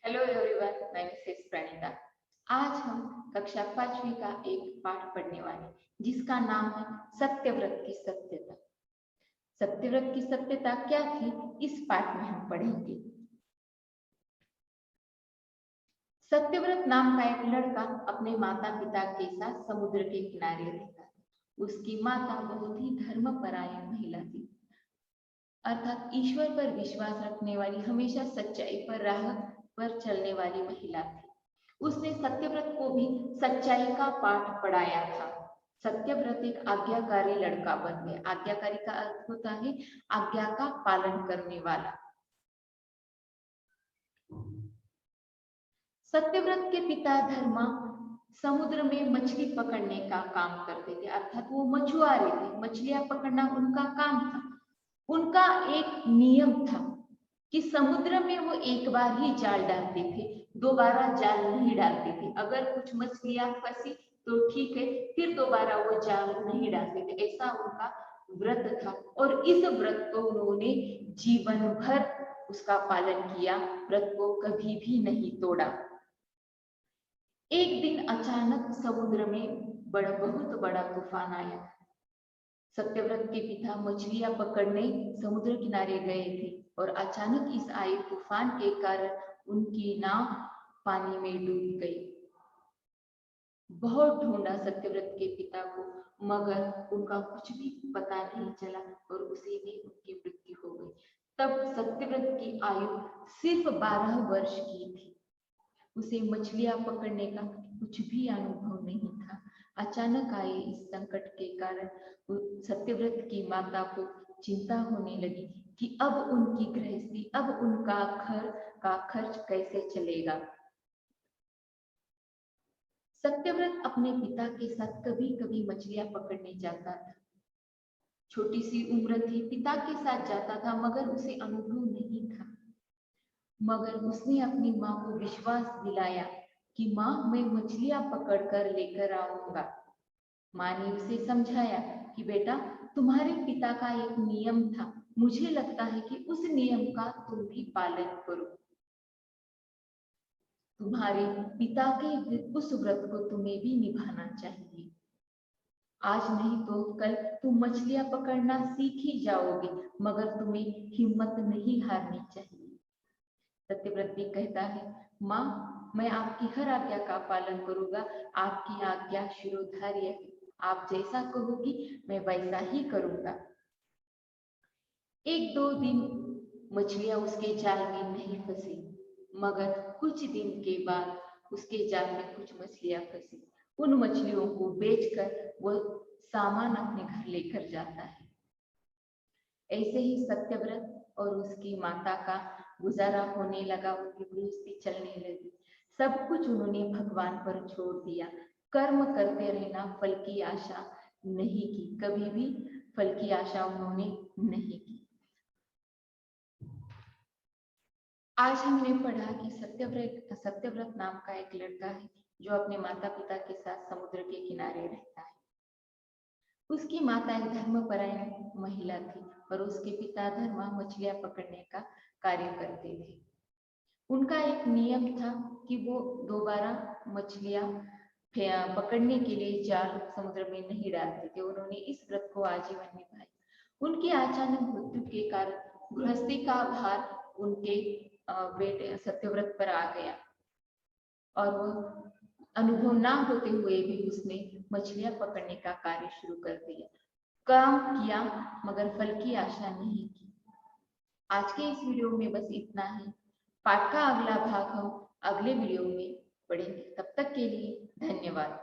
Hello everyone, मैं Mrs Pranita. आज हम कक्षा 5वीं का एक पाठ पढ़ने वाले जिसका नाम है सत्यव्रत की सत्यता। सत्यव्रत की सत्यता क्या थी, इस पाठ में हम पढ़ेंगे। सत्यव्रत नाम का एक लड़का अपने माता पिता के साथ समुद्र के किनारे रहता था। उसकी माता बहुत ही धर्मपरायण महिला थी, अर्थात ईश्वर पर विश्वास रखने वाली, हमेशा सच्चाई पर राह पर चलने वाली महिला थी। उसने सत्यव्रत को भी सच्चाई का पाठ पढ़ाया था। सत्यव्रत एक आज्ञाकारी लड़का बन गया। आज्ञाकारी का अर्थ होता है आज्ञा का पालन करने वाला। सत्यव्रत के पिता धर्मा समुद्र में मछली पकड़ने का काम करते थे, अर्थात वो मछुआरे थे। मछलियां पकड़ना उनका काम था। उनका एक नियम था कि समुद्र में वो एक बार ही जाल डालते थे, दोबारा जाल नहीं डालते थे। अगर कुछ मछलियां फंसी तो ठीक है, फिर दोबारा वो जाल नहीं डालते थे। ऐसा उनका व्रत था और इस व्रत को उन्होंने जीवन भर उसका पालन किया, व्रत को कभी भी नहीं तोड़ा। एक दिन अचानक समुद्र में बहुत बड़ा तूफान आया। सत्यव्रत के पिता मछलियां पकड़ने समुद्र किनारे गए थे और अचानक इस आए तूफान के कारण उनकी नाव पानी में डूब गई। बहुत ढूंढा सत्यव्रत के पिता को, मगर उनका कुछ भी पता नहीं चला और उसी में उनकी मृत्यु हो गई। तब सत्यव्रत की आयु सिर्फ 12 वर्ष की थी। उसे मछलियां पकड़ने का कुछ भी अनुभव नहीं था। अचानक आए इस संकट के कारण सत्यव्रत की माता को चिंता होने लगी कि अब उनकी गृहस्थी, अब उनका घर का खर्च कैसे चलेगा। सत्यव्रत अपने पिता के साथ कभी कभी मछलियां पकड़ने जाता था। छोटी सी उम्र थी, पिता के साथ जाता था, मगर उसे अनुभव नहीं था। मगर उसने अपनी माँ को विश्वास दिलाया कि माँ, मैं मछलियां पकड़ कर लेकर आऊंगा। माँ ने उसे समझाया कि बेटा, तुम्हारे पिता का एक नियम था, मुझे लगता है कि उस नियम का तुम भी पालन करो। तुम्हारे पिता के उस व्रत को तुम्हें भी निभाना चाहिए। आज नहीं तो कल तुम मछलियां पकड़ना सीख ही जाओगे, मगर तुम्हें हिम्मत नहीं हारनी चाहिए। सत्यव्रत भी कहता है, माँ, मैं आपकी हर आज्ञा का पालन करूंगा। आपकी आज्ञा शिरोधार्य है, आप जैसा कहोगी मैं वैसा ही करूंगा। एक दो दिन मछलियां उसके जाल में नहीं फंसी, मगर कुछ दिन के बाद उसके जाल में कुछ मछलियां फंसी। उन मछलियों को बेचकर वह सामान अपने घर लेकर जाता है। ऐसे ही सत्यव्रत और उसकी माता का गुजारा होने लगा, उनकी गृहस्थी चलने लगी। सब कुछ उन्होंने भगवान पर छोड़ दिया। कर्म करते रहना, फल की आशा नहीं की, कभी भी फल की आशा उन्होंने नहीं की। आज हमने पढ़ा कि सत्यव्रत नाम का एक लड़का है जो अपने माता पिता के साथ समुद्र के किनारे रहता है। उसकी माता एक धर्मपरायण महिला थी और उसके पिता धर्मा मछलियां पकड़ने का कार्य करते थे। उनका एक नियम था कि वो दोबारा मछलियां पकड़ने के लिए जाल समुद्र में नहीं डालते थे। उन्होंने इस व्रत को आजीवन निभाया। उनकी अचानक मृत्यु के कारण गृहस्थी का भार उनके बेटे सत्यव्रत पर आ गया और वो अनुभव ना होते हुए भी उसने मछलियां पकड़ने का कार्य शुरू कर दिया। काम किया, मगर फल की आशा नहीं की। आज के इस वीडियो में बस इतना ही। पाठ का अगला भाग हम अगले वीडियो में पढ़ेंगे। तब तक के लिए धन्यवाद।